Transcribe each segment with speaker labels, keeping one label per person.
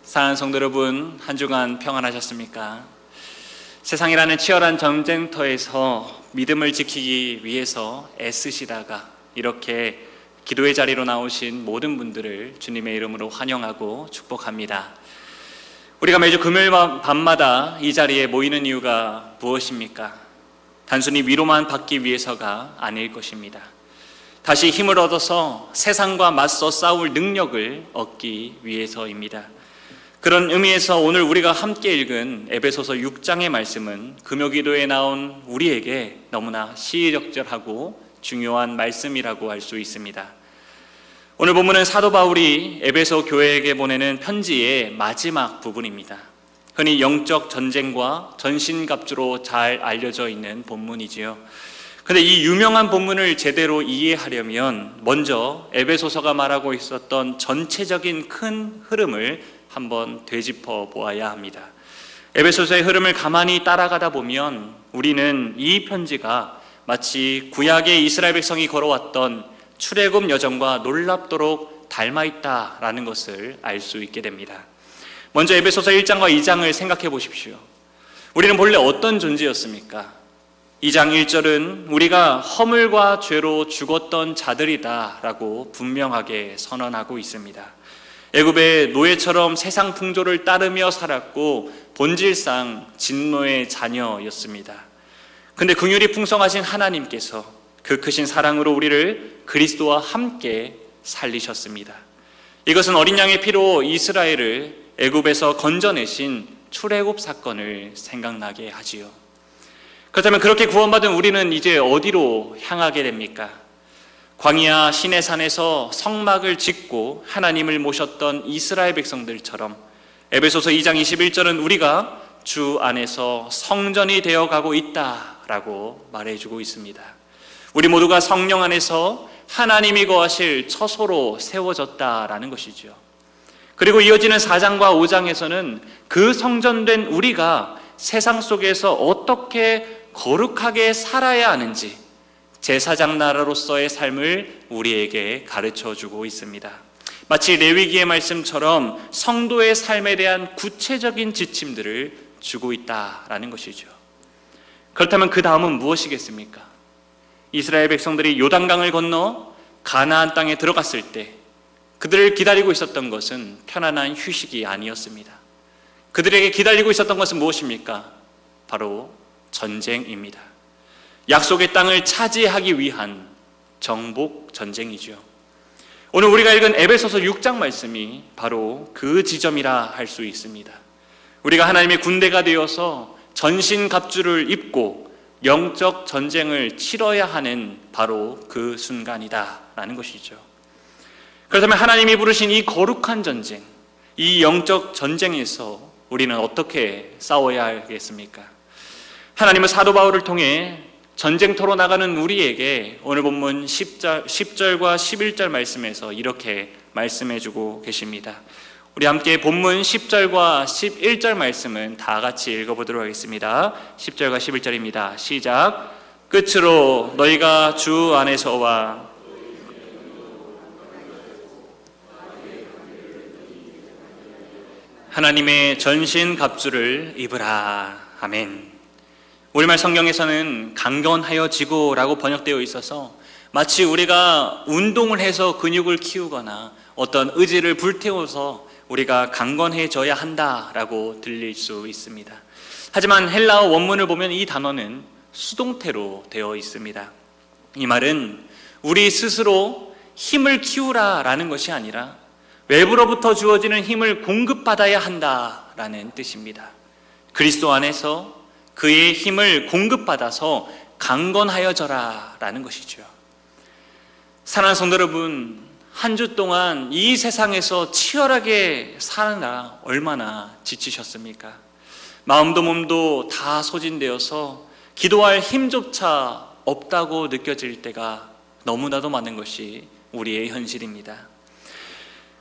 Speaker 1: 사랑하는 성도 여러분, 한 주간 평안하셨습니까? 세상이라는 치열한 전쟁터에서 믿음을 지키기 위해서 애쓰시다가 이렇게 기도의 자리로 나오신 모든 분들을 주님의 이름으로 환영하고 축복합니다. 우리가 매주 금요일 밤마다 이 자리에 모이는 이유가 무엇입니까? 단순히 위로만 받기 위해서가 아닐 것입니다. 다시 힘을 얻어서 세상과 맞서 싸울 능력을 얻기 위해서입니다. 그런 의미에서 오늘 우리가 함께 읽은 에베소서 6장의 말씀은 금요기도에 나온 우리에게 너무나 시의적절하고 중요한 말씀이라고 할 수 있습니다. 오늘 본문은 사도 바울이 에베소 교회에게 보내는 편지의 마지막 부분입니다. 흔히 영적 전쟁과 전신갑주로 잘 알려져 있는 본문이지요. 그런데 이 유명한 본문을 제대로 이해하려면 먼저 에베소서가 말하고 있었던 전체적인 큰 흐름을 한번 되짚어 보아야 합니다. 에베소서의 흐름을 가만히 따라가다 보면 우리는 이 편지가 마치 구약의 이스라엘 백성이 걸어왔던 출애굽 여정과 놀랍도록 닮아있다라는 것을 알 수 있게 됩니다. 먼저 에베소서 1장과 2장을 생각해 보십시오. 우리는 본래 어떤 존재였습니까? 2장 1절은 우리가 허물과 죄로 죽었던 자들이다라고 분명하게 선언하고 있습니다. 애굽의 노예처럼 세상 풍조를 따르며 살았고 본질상 진노의 자녀였습니다. 그런데 긍휼이 풍성하신 하나님께서 그 크신 사랑으로 우리를 그리스도와 함께 살리셨습니다. 이것은 어린 양의 피로 이스라엘을 애굽에서 건져내신 출애굽 사건을 생각나게 하지요. 그렇다면 그렇게 구원받은 우리는 이제 어디로 향하게 됩니까? 광야 시내산에서 성막을 짓고 하나님을 모셨던 이스라엘 백성들처럼 에베소서 2장 21절은 우리가 주 안에서 성전이 되어가고 있다라고 말해주고 있습니다. 우리 모두가 성령 안에서 하나님이 거하실 처소로 세워졌다라는 것이죠. 그리고 이어지는 4장과 5장에서는 그 성전된 우리가 세상 속에서 어떻게 거룩하게 살아야 하는지 제사장 나라로서의 삶을 우리에게 가르쳐주고 있습니다. 마치 레위기의 말씀처럼 성도의 삶에 대한 구체적인 지침들을 주고 있다라는 것이죠. 그렇다면 그 다음은 무엇이겠습니까? 이스라엘 백성들이 요단강을 건너 가나안 땅에 들어갔을 때 그들을 기다리고 있었던 것은 편안한 휴식이 아니었습니다. 그들에게 기다리고 있었던 것은 무엇입니까? 바로 전쟁입니다. 약속의 땅을 차지하기 위한 정복 전쟁이죠. 오늘 우리가 읽은 에베소서 6장 말씀이 바로 그 지점이라 할 수 있습니다. 우리가 하나님의 군대가 되어서 전신갑주를 입고 영적 전쟁을 치러야 하는 바로 그 순간이다라는 것이죠. 그렇다면 하나님이 부르신 이 거룩한 전쟁, 이 영적 전쟁에서 우리는 어떻게 싸워야 하겠습니까? 하나님은 사도 바울을 통해 전쟁터로 나가는 우리에게 오늘 본문 10절과 11절 말씀에서 이렇게 말씀해주고 계십니다. 우리 함께 본문 10절과 11절 말씀은 다 같이 읽어보도록 하겠습니다. 10절과 11절입니다. 시작. 끝으로 너희가 주 안에서와 하나님의 전신 갑주를 입으라. 아멘. 우리말 성경에서는 강건하여지고라고 번역되어 있어서 마치 우리가 운동을 해서 근육을 키우거나 어떤 의지를 불태워서 우리가 강건해져야 한다라고 들릴 수 있습니다. 하지만 헬라어 원문을 보면 이 단어는 수동태로 되어 있습니다. 이 말은 우리 스스로 힘을 키우라라는 것이 아니라 외부로부터 주어지는 힘을 공급받아야 한다라는 뜻입니다. 그리스도 안에서 그의 힘을 공급받아서 강건하여져라 라는 것이죠. 사랑하는 성도 여러분, 한 주 동안 이 세상에서 치열하게 사느라 얼마나 지치셨습니까? 마음도 몸도 다 소진되어서 기도할 힘조차 없다고 느껴질 때가 너무나도 많은 것이 우리의 현실입니다.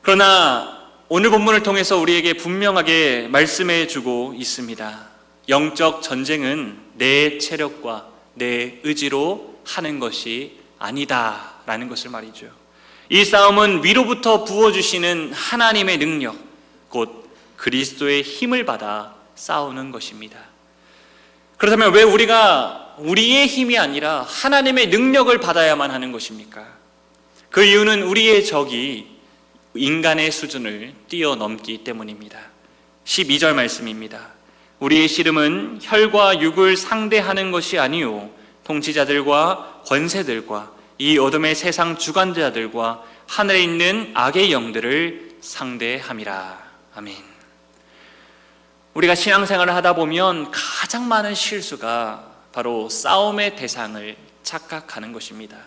Speaker 1: 그러나 오늘 본문을 통해서 우리에게 분명하게 말씀해 주고 있습니다. 영적 전쟁은 내 체력과 내 의지로 하는 것이 아니다라는 것을 말이죠. 이 싸움은 위로부터 부어주시는 하나님의 능력, 곧 그리스도의 힘을 받아 싸우는 것입니다. 그렇다면 왜 우리가 우리의 힘이 아니라 하나님의 능력을 받아야만 하는 것입니까? 그 이유는 우리의 적이 인간의 수준을 뛰어넘기 때문입니다. 12절 말씀입니다. 우리의 씨름은 혈과 육을 상대하는 것이 아니요 통치자들과 권세들과 이 어둠의 세상 주관자들과 하늘에 있는 악의 영들을 상대함이라. 아멘. 우리가 신앙생활을 하다 보면 가장 많은 실수가 바로 싸움의 대상을 착각하는 것입니다.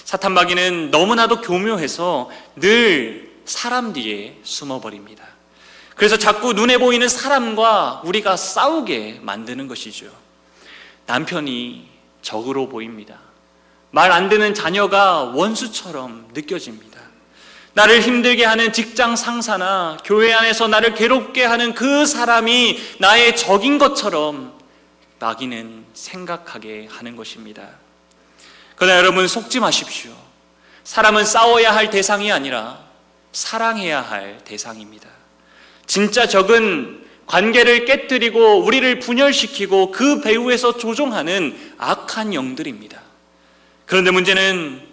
Speaker 1: 사탄 마귀는 너무나도 교묘해서 늘 사람 뒤에 숨어버립니다. 그래서 자꾸 눈에 보이는 사람과 우리가 싸우게 만드는 것이죠. 남편이 적으로 보입니다. 말 안 듣는 자녀가 원수처럼 느껴집니다. 나를 힘들게 하는 직장 상사나 교회 안에서 나를 괴롭게 하는 그 사람이 나의 적인 것처럼 마귀는 생각하게 하는 것입니다. 그러나 여러분, 속지 마십시오. 사람은 싸워야 할 대상이 아니라 사랑해야 할 대상입니다. 진짜 적은 관계를 깨뜨리고 우리를 분열시키고 그 배후에서 조종하는 악한 영들입니다. 그런데 문제는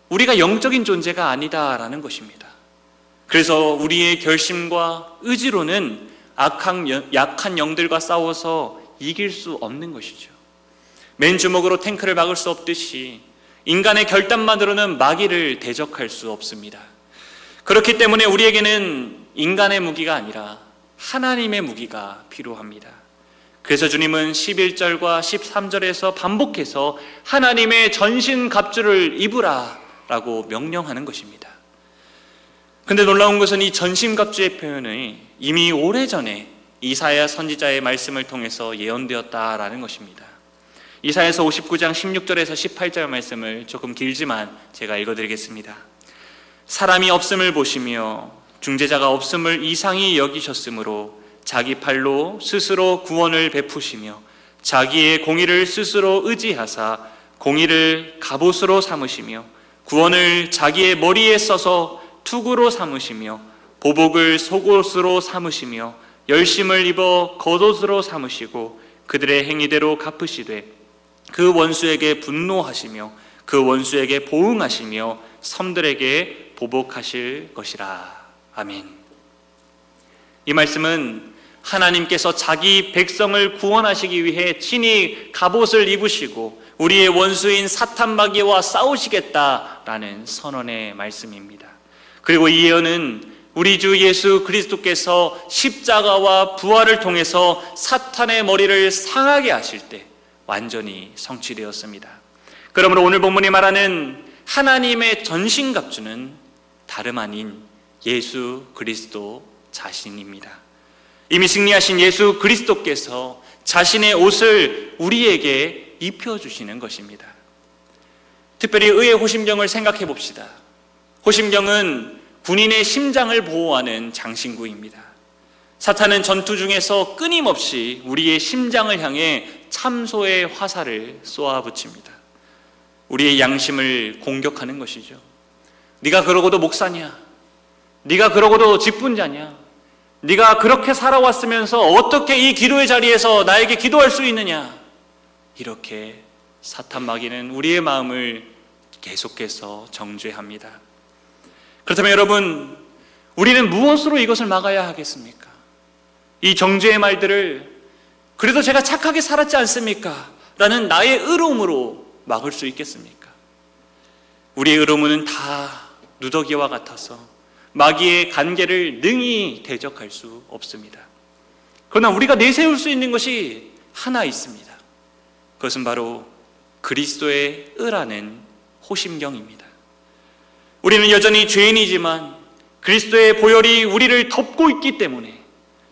Speaker 1: 우리가 영적인 존재가 아니다라는 것입니다. 그래서 우리의 결심과 의지로는 약한 영들과 싸워서 이길 수 없는 것이죠. 맨 주먹으로 탱크를 막을 수 없듯이 인간의 결단만으로는 마귀를 대적할 수 없습니다. 그렇기 때문에 우리에게는 인간의 무기가 아니라 하나님의 무기가 필요합니다. 그래서 주님은 11절과 13절에서 반복해서 하나님의 전신갑주를 입으라 라고 명령하는 것입니다. 근데 놀라운 것은 이 전신갑주의 표현이 이미 오래전에 이사야 선지자의 말씀을 통해서 예언되었다라는 것입니다. 이사야서 59장 16절에서 18절 말씀을 조금 길지만 제가 읽어드리겠습니다. 사람이 없음을 보시며 중재자가 없음을 이상히 여기셨으므로 자기 팔로 스스로 구원을 베푸시며 자기의 공의를 스스로 의지하사 공의를 갑옷으로 삼으시며 구원을 자기의 머리에 써서 투구로 삼으시며 보복을 속옷으로 삼으시며 열심을 입어 겉옷으로 삼으시고 그들의 행위대로 갚으시되 그 원수에게 분노하시며 그 원수에게 보응하시며 섬들에게 보복하실 것이라. 아멘. 이 말씀은 하나님께서 자기 백성을 구원하시기 위해 친히 갑옷을 입으시고 우리의 원수인 사탄 마귀와 싸우시겠다라는 선언의 말씀입니다. 그리고 이 예언은 우리 주 예수 그리스도께서 십자가와 부활을 통해서 사탄의 머리를 상하게 하실 때 완전히 성취되었습니다. 그러므로 오늘 본문이 말하는 하나님의 전신갑주는 다름 아닌 예수 그리스도 자신입니다. 이미 승리하신 예수 그리스도께서 자신의 옷을 우리에게 입혀주시는 것입니다. 특별히 의의 호심경을 생각해 봅시다. 호심경은 군인의 심장을 보호하는 장신구입니다. 사탄은 전투 중에서 끊임없이 우리의 심장을 향해 참소의 화살을 쏘아붙입니다. 우리의 양심을 공격하는 것이죠. 네가 그러고도 목사냐? 네가 그러고도 직분자냐? 네가 그렇게 살아왔으면서 어떻게 이 기도의 자리에서 나에게 기도할 수 있느냐? 이렇게 사탄 마귀는 우리의 마음을 계속해서 정죄합니다. 그렇다면 여러분, 우리는 무엇으로 이것을 막아야 하겠습니까? 이 정죄의 말들을 그래도 제가 착하게 살았지 않습니까? 라는 나의 의로움으로 막을 수 있겠습니까? 우리의 의로움은 다 누더기와 같아서 마귀의 간계를 능히 대적할 수 없습니다. 그러나 우리가 내세울 수 있는 것이 하나 있습니다. 그것은 바로 그리스도의 의라는 호심경입니다. 우리는 여전히 죄인이지만 그리스도의 보혈이 우리를 덮고 있기 때문에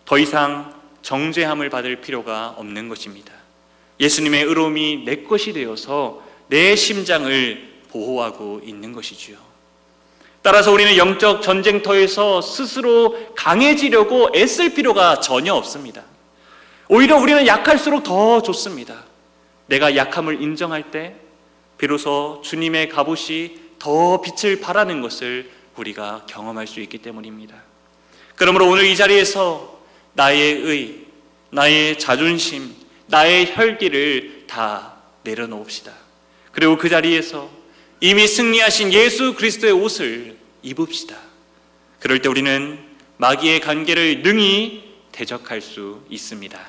Speaker 1: 더 이상 정죄함을 받을 필요가 없는 것입니다. 예수님의 의로움이 내 것이 되어서 내 심장을 보호하고 있는 것이지요. 따라서 우리는 영적 전쟁터에서 스스로 강해지려고 애쓸 필요가 전혀 없습니다. 오히려 우리는 약할수록 더 좋습니다. 내가 약함을 인정할 때 비로소 주님의 갑옷이 더 빛을 발하는 것을 우리가 경험할 수 있기 때문입니다. 그러므로 오늘 이 자리에서 나의 의, 나의 자존심, 나의 혈기를 다 내려놓읍시다. 그리고 그 자리에서 이미 승리하신 예수 그리스도의 옷을 입읍시다. 그럴 때 우리는 마귀의 관계를 능히 대적할 수 있습니다.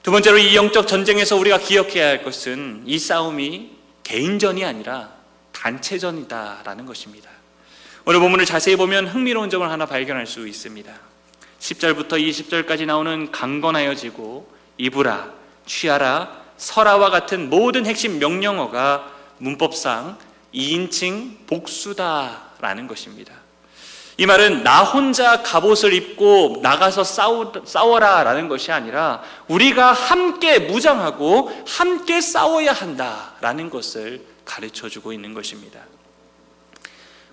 Speaker 1: 두 번째로 이 영적 전쟁에서 우리가 기억해야 할 것은 이 싸움이 개인전이 아니라 단체전이다라는 것입니다. 오늘 본문을 자세히 보면 흥미로운 점을 하나 발견할 수 있습니다. 10절부터 20절까지 나오는 강건하여지고 입으라, 취하라, 서라와 같은 모든 핵심 명령어가 문법상 2인칭 복수다라는 것입니다. 이 말은 나 혼자 갑옷을 입고 나가서 싸워라 라는 것이 아니라 우리가 함께 무장하고 함께 싸워야 한다라는 것을 가르쳐주고 있는 것입니다.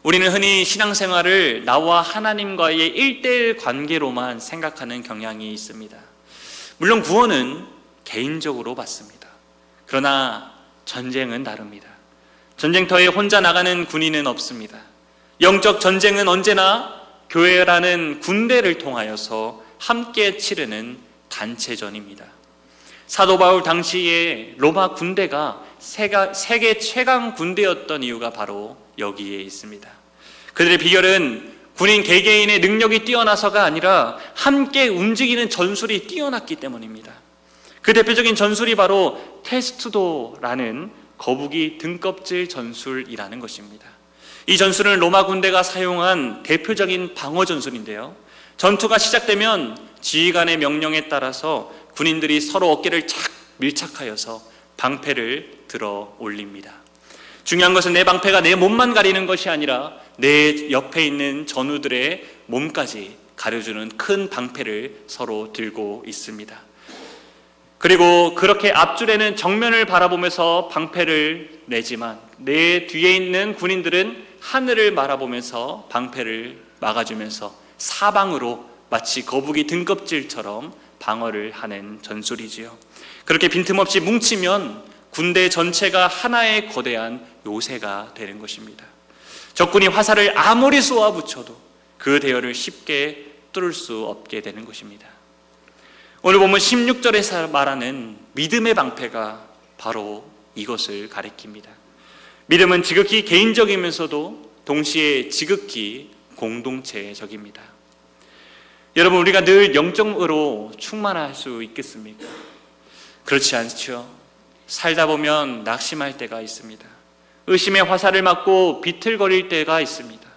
Speaker 1: 우리는 흔히 신앙생활을 나와 하나님과의 1:1 관계로만 생각하는 경향이 있습니다. 물론 구원은 개인적으로 받습니다. 그러나 전쟁은 다릅니다. 전쟁터에 혼자 나가는 군인은 없습니다. 영적 전쟁은 언제나 교회라는 군대를 통하여서 함께 치르는 단체전입니다. 사도 바울 당시에 로마 군대가 세계 최강 군대였던 이유가 바로 여기에 있습니다. 그들의 비결은 군인 개개인의 능력이 뛰어나서가 아니라 함께 움직이는 전술이 뛰어났기 때문입니다. 그 대표적인 전술이 바로 테스투도라는 거북이 등껍질 전술이라는 것입니다. 이 전술은 로마 군대가 사용한 대표적인 방어 전술인데요, 전투가 시작되면 지휘관의 명령에 따라서 군인들이 서로 어깨를 착 밀착하여서 방패를 들어 올립니다. 중요한 것은 내 방패가 내 몸만 가리는 것이 아니라 내 옆에 있는 전우들의 몸까지 가려주는 큰 방패를 서로 들고 있습니다. 그리고 그렇게 앞줄에는 정면을 바라보면서 방패를 내지만 내 뒤에 있는 군인들은 하늘을 바라보면서 방패를 막아주면서 사방으로 마치 거북이 등껍질처럼 방어를 하는 전술이지요. 그렇게 빈틈없이 뭉치면 군대 전체가 하나의 거대한 요새가 되는 것입니다. 적군이 화살을 아무리 쏘아붙여도 그 대열을 쉽게 뚫을 수 없게 되는 것입니다. 오늘 보면 16절에서 말하는 믿음의 방패가 바로 이것을 가리킵니다. 믿음은 지극히 개인적이면서도 동시에 지극히 공동체적입니다. 여러분, 우리가 늘 영적으로 충만할 수 있겠습니까? 그렇지 않죠. 살다 보면 낙심할 때가 있습니다. 의심의 화살을 맞고 비틀거릴 때가 있습니다.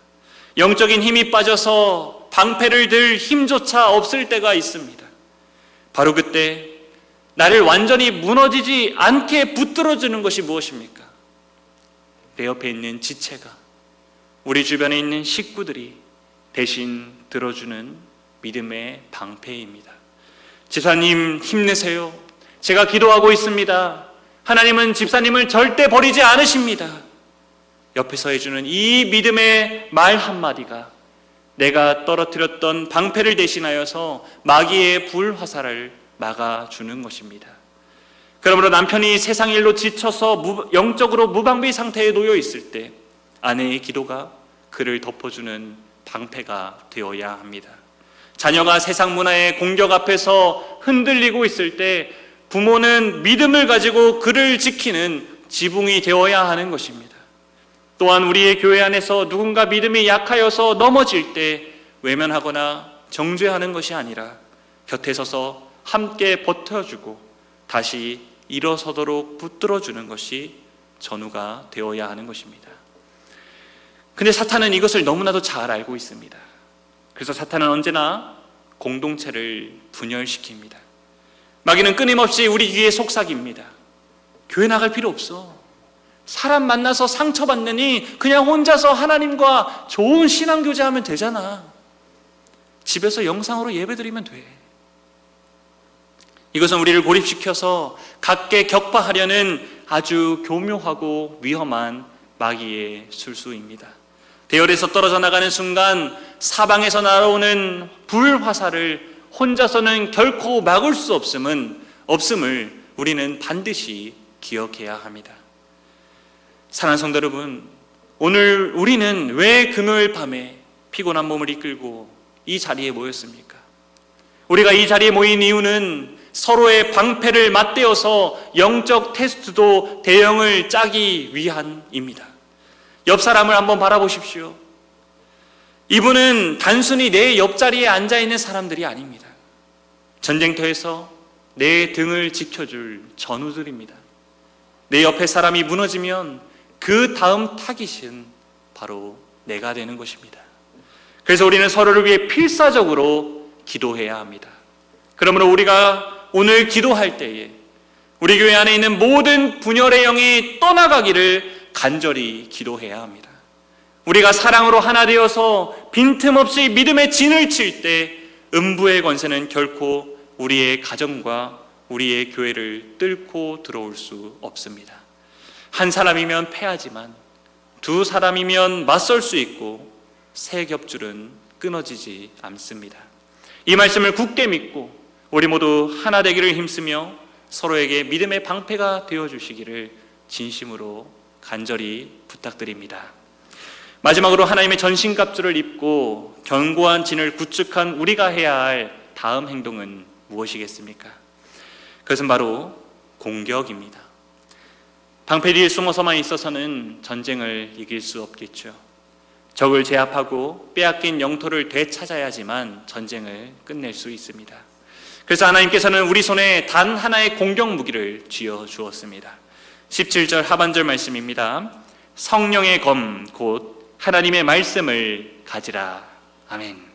Speaker 1: 영적인 힘이 빠져서 방패를 들 힘조차 없을 때가 있습니다. 바로 그때 나를 완전히 무너지지 않게 붙들어주는 것이 무엇입니까? 내 옆에 있는 지체가, 우리 주변에 있는 식구들이 대신 들어주는 믿음의 방패입니다. 집사님 힘내세요. 제가 기도하고 있습니다. 하나님은 집사님을 절대 버리지 않으십니다. 옆에서 해주는 이 믿음의 말 한마디가 내가 떨어뜨렸던 방패를 대신하여서 마귀의 불화살을 막아주는 것입니다. 그러므로 남편이 세상 일로 지쳐서 영적으로 무방비 상태에 놓여 있을 때 아내의 기도가 그를 덮어주는 방패가 되어야 합니다. 자녀가 세상 문화의 공격 앞에서 흔들리고 있을 때 부모는 믿음을 가지고 그를 지키는 지붕이 되어야 하는 것입니다. 또한 우리의 교회 안에서 누군가 믿음이 약하여서 넘어질 때 외면하거나 정죄하는 것이 아니라 곁에 서서 함께 버텨주고 다시 일어서도록 붙들어주는 것이 전우가 되어야 하는 것입니다. 근데 사탄은 이것을 너무나도 잘 알고 있습니다. 그래서 사탄은 언제나 공동체를 분열시킵니다. 마귀는 끊임없이 우리 귀에 속삭입니다. 교회 나갈 필요 없어. 사람 만나서 상처받느니 그냥 혼자서 하나님과 좋은 신앙교제하면 되잖아. 집에서 영상으로 예배드리면 돼. 이것은 우리를 고립시켜서 각계 격파하려는 아주 교묘하고 위험한 마귀의 술수입니다. 대열에서 떨어져 나가는 순간 사방에서 날아오는 불화살을 혼자서는 결코 막을 수 없음을 우리는 반드시 기억해야 합니다. 사랑하는 성도 여러분, 오늘 우리는 왜 금요일 밤에 피곤한 몸을 이끌고 이 자리에 모였습니까? 우리가 이 자리에 모인 이유는 서로의 방패를 맞대어서 영적 테스트도 대응을 짜기 위함입니다. 옆 사람을 한번 바라보십시오. 이분은 단순히 내 옆자리에 앉아있는 사람들이 아닙니다. 전쟁터에서 내 등을 지켜줄 전우들입니다. 내 옆에 사람이 무너지면 그 다음 타깃은 바로 내가 되는 것입니다. 그래서 우리는 서로를 위해 필사적으로 기도해야 합니다. 그러므로 우리가 오늘 기도할 때에 우리 교회 안에 있는 모든 분열의 영이 떠나가기를 간절히 기도해야 합니다. 우리가 사랑으로 하나 되어서 빈틈없이 믿음의 진을 칠 때 음부의 권세는 결코 우리의 가정과 우리의 교회를 뚫고 들어올 수 없습니다. 한 사람이면 패하지만 두 사람이면 맞설 수 있고 세 겹줄은 끊어지지 않습니다. 이 말씀을 굳게 믿고 우리 모두 하나 되기를 힘쓰며 서로에게 믿음의 방패가 되어주시기를 진심으로 간절히 부탁드립니다. 마지막으로 하나님의 전신갑주를 입고 견고한 진을 구축한 우리가 해야 할 다음 행동은 무엇이겠습니까? 그것은 바로 공격입니다. 방패 뒤에 숨어서만 있어서는 전쟁을 이길 수 없겠죠. 적을 제압하고 빼앗긴 영토를 되찾아야지만 전쟁을 끝낼 수 있습니다. 그래서 하나님께서는 우리 손에 단 하나의 공격 무기를 쥐어 주었습니다. 17절 하반절 말씀입니다. 성령의 검 곧 하나님의 말씀을 가지라. 아멘.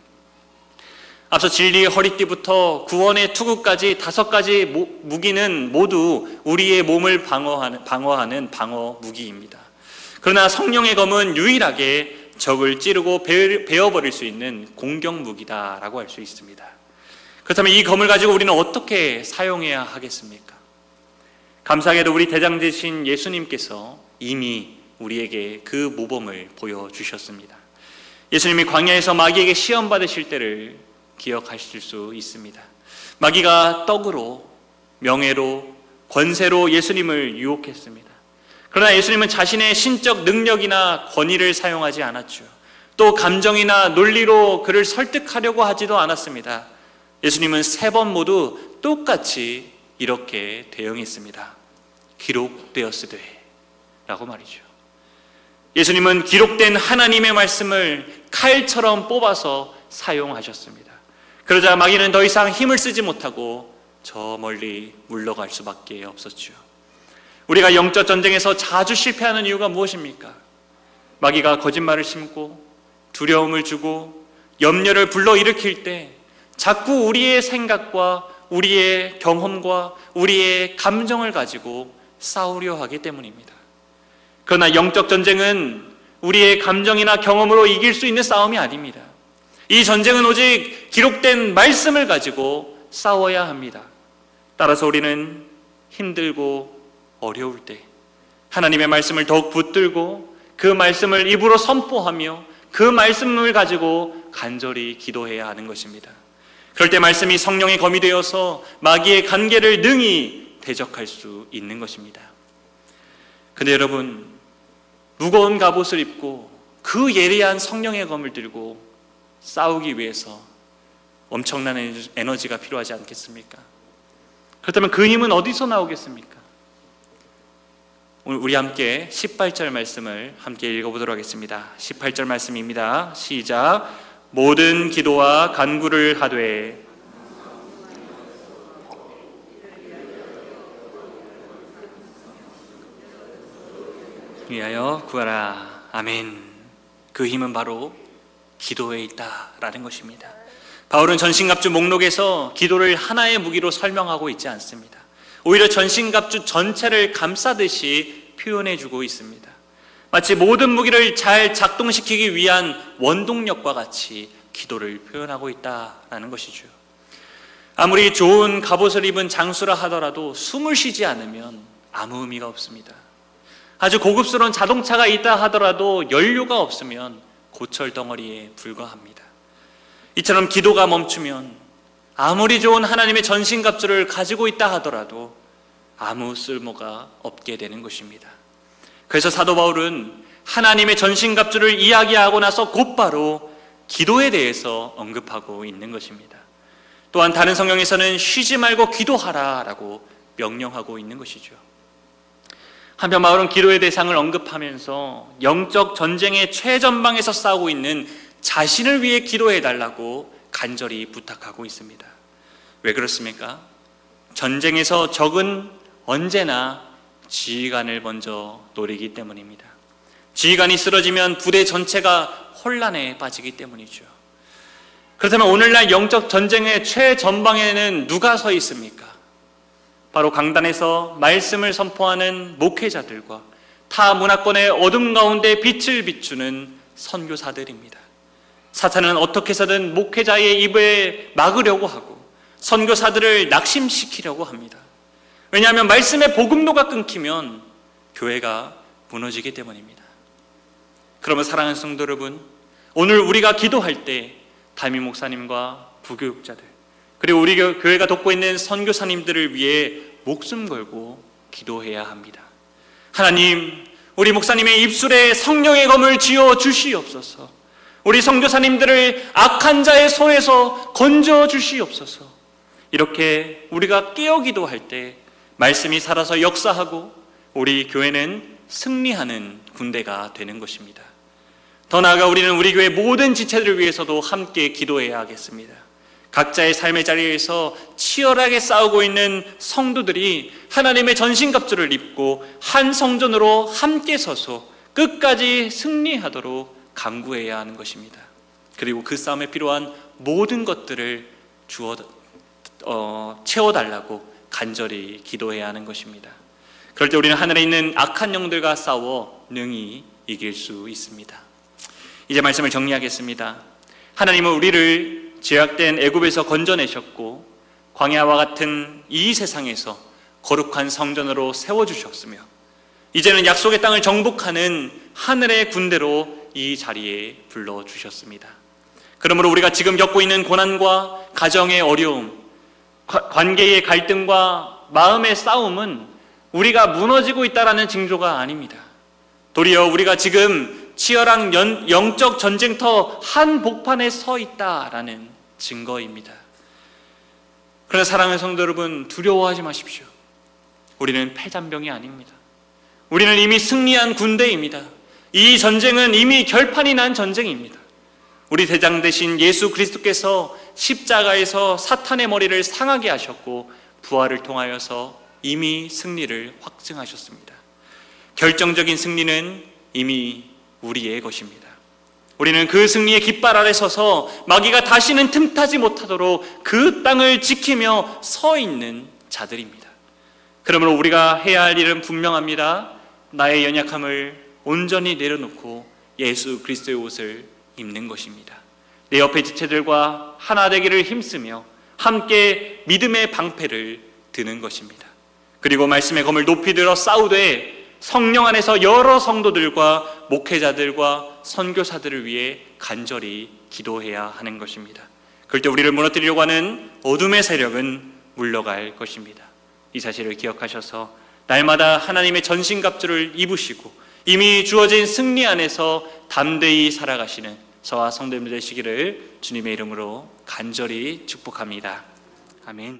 Speaker 1: 앞서 진리의 허리띠부터 구원의 투구까지 5가지 무기는 모두 우리의 몸을 방어하는 방어 무기입니다. 그러나 성령의 검은 유일하게 적을 찌르고 베어버릴 수 있는 공격 무기다라고 할 수 있습니다. 그렇다면 이 검을 가지고 우리는 어떻게 사용해야 하겠습니까? 감사하게도 우리 대장 되신 예수님께서 이미 우리에게 그 모범을 보여주셨습니다. 예수님이 광야에서 마귀에게 시험 받으실 때를 기억하실 수 있습니다. 마귀가 떡으로, 명예로, 권세로 예수님을 유혹했습니다. 그러나 예수님은 자신의 신적 능력이나 권위를 사용하지 않았죠. 또 감정이나 논리로 그를 설득하려고 하지도 않았습니다. 예수님은 3번 모두 똑같이 이렇게 대응했습니다. 기록되었으되 라고 말이죠. 예수님은 기록된 하나님의 말씀을 칼처럼 뽑아서 사용하셨습니다. 그러자 마귀는 더 이상 힘을 쓰지 못하고 저 멀리 물러갈 수밖에 없었죠. 우리가 영적 전쟁에서 자주 실패하는 이유가 무엇입니까? 마귀가 거짓말을 심고 두려움을 주고 염려를 불러일으킬 때 자꾸 우리의 생각과 우리의 경험과 우리의 감정을 가지고 싸우려 하기 때문입니다. 그러나 영적 전쟁은 우리의 감정이나 경험으로 이길 수 있는 싸움이 아닙니다. 이 전쟁은 오직 기록된 말씀을 가지고 싸워야 합니다. 따라서 우리는 힘들고 어려울 때 하나님의 말씀을 더욱 붙들고 그 말씀을 입으로 선포하며 그 말씀을 가지고 간절히 기도해야 하는 것입니다. 그럴 때 말씀이 성령의 검이 되어서 마귀의 간계를 능히 대적할 수 있는 것입니다. 근데 여러분, 무거운 갑옷을 입고 그 예리한 성령의 검을 들고 싸우기 위해서 엄청난 에너지가 필요하지 않겠습니까? 그렇다면 그 힘은 어디서 나오겠습니까? 오늘 우리 함께 18절 말씀을 함께 읽어보도록 하겠습니다. 18절 말씀입니다. 시작. 모든 기도와 간구를 하되 위하여 구하라. 아멘. 그 힘은 바로 기도에 있다라는 것입니다. 바울은 전신갑주 목록에서 기도를 하나의 무기로 설명하고 있지 않습니다. 오히려 전신갑주 전체를 감싸듯이 표현해주고 있습니다. 마치 모든 무기를 잘 작동시키기 위한 원동력과 같이 기도를 표현하고 있다라는 것이죠. 아무리 좋은 갑옷을 입은 장수라 하더라도 숨을 쉬지 않으면 아무 의미가 없습니다. 아주 고급스러운 자동차가 있다 하더라도 연료가 없으면 고철 덩어리에 불과합니다. 이처럼 기도가 멈추면 아무리 좋은 하나님의 전신갑주를 가지고 있다 하더라도 아무 쓸모가 없게 되는 것입니다. 그래서 사도 바울은 하나님의 전신갑주를 이야기하고 나서 곧바로 기도에 대해서 언급하고 있는 것입니다. 또한 다른 성경에서는 쉬지 말고 기도하라라고 명령하고 있는 것이죠. 한편 바울은 기도의 대상을 언급하면서 영적 전쟁의 최전방에서 싸우고 있는 자신을 위해 기도해달라고 간절히 부탁하고 있습니다. 왜 그렇습니까? 전쟁에서 적은 언제나 지휘관을 먼저 노리기 때문입니다. 지휘관이 쓰러지면 부대 전체가 혼란에 빠지기 때문이죠. 그렇다면 오늘날 영적 전쟁의 최전방에는 누가 서 있습니까? 바로 강단에서 말씀을 선포하는 목회자들과 타 문화권의 어둠 가운데 빛을 비추는 선교사들입니다. 사탄은 어떻게 해서든 목회자의 입에 막으려고 하고 선교사들을 낙심시키려고 합니다. 왜냐하면 말씀의 복음도가 끊기면 교회가 무너지기 때문입니다. 그러면 사랑하는 성도 여러분, 오늘 우리가 기도할 때 담임 목사님과 부교육자들, 그리고 우리 교회가 돕고 있는 선교사님들을 위해 목숨 걸고 기도해야 합니다. 하나님, 우리 목사님의 입술에 성령의 검을 쥐어 주시옵소서. 우리 선교사님들을 악한 자의 손에서 건져 주시옵소서. 이렇게 우리가 깨어 기도할 때 말씀이 살아서 역사하고 우리 교회는 승리하는 군대가 되는 것입니다. 더 나아가 우리는 우리 교회 모든 지체들을 위해서도 함께 기도해야 하겠습니다. 각자의 삶의 자리에서 치열하게 싸우고 있는 성도들이 하나님의 전신갑주를 입고 한 성전으로 함께 서서 끝까지 승리하도록 간구해야 하는 것입니다. 그리고 그 싸움에 필요한 모든 것들을 채워달라고 간절히 기도해야 하는 것입니다. 그럴 때 우리는 하늘에 있는 악한 영들과 싸워 능히 이길 수 있습니다. 이제 말씀을 정리하겠습니다. 하나님은 우리를 죄악된 애굽에서 건져내셨고 광야와 같은 이 세상에서 거룩한 성전으로 세워주셨으며 이제는 약속의 땅을 정복하는 하늘의 군대로 이 자리에 불러주셨습니다. 그러므로 우리가 지금 겪고 있는 고난과 가정의 어려움, 관계의 갈등과 마음의 싸움은 우리가 무너지고 있다는 징조가 아닙니다. 도리어 우리가 지금 치열한 영적 전쟁터 한복판에 서 있다라는 증거입니다. 그러나 사랑하는 성도 여러분, 두려워하지 마십시오. 우리는 패잔병이 아닙니다. 우리는 이미 승리한 군대입니다. 이 전쟁은 이미 결판이 난 전쟁입니다. 우리 대장 되신 예수 그리스도께서 십자가에서 사탄의 머리를 상하게 하셨고 부활을 통하여서 이미 승리를 확증하셨습니다. 결정적인 승리는 이미 우리의 것입니다. 우리는 그 승리의 깃발 아래 서서 마귀가 다시는 틈타지 못하도록 그 땅을 지키며 서 있는 자들입니다. 그러므로 우리가 해야 할 일은 분명합니다. 나의 연약함을 온전히 내려놓고 예수 그리스도의 옷을 입는 것입니다. 내 옆에 지체들과 하나 되기를 힘쓰며 함께 믿음의 방패를 드는 것입니다. 그리고 말씀의 검을 높이 들어 싸우되 성령 안에서 여러 성도들과 목회자들과 선교사들을 위해 간절히 기도해야 하는 것입니다. 그럴 때 우리를 무너뜨리려고 하는 어둠의 세력은 물러갈 것입니다. 이 사실을 기억하셔서 날마다 하나님의 전신갑주를 입으시고 이미 주어진 승리 안에서 담대히 살아가시는 저와 성도님들 되시기를 주님의 이름으로 간절히 축복합니다. 아멘.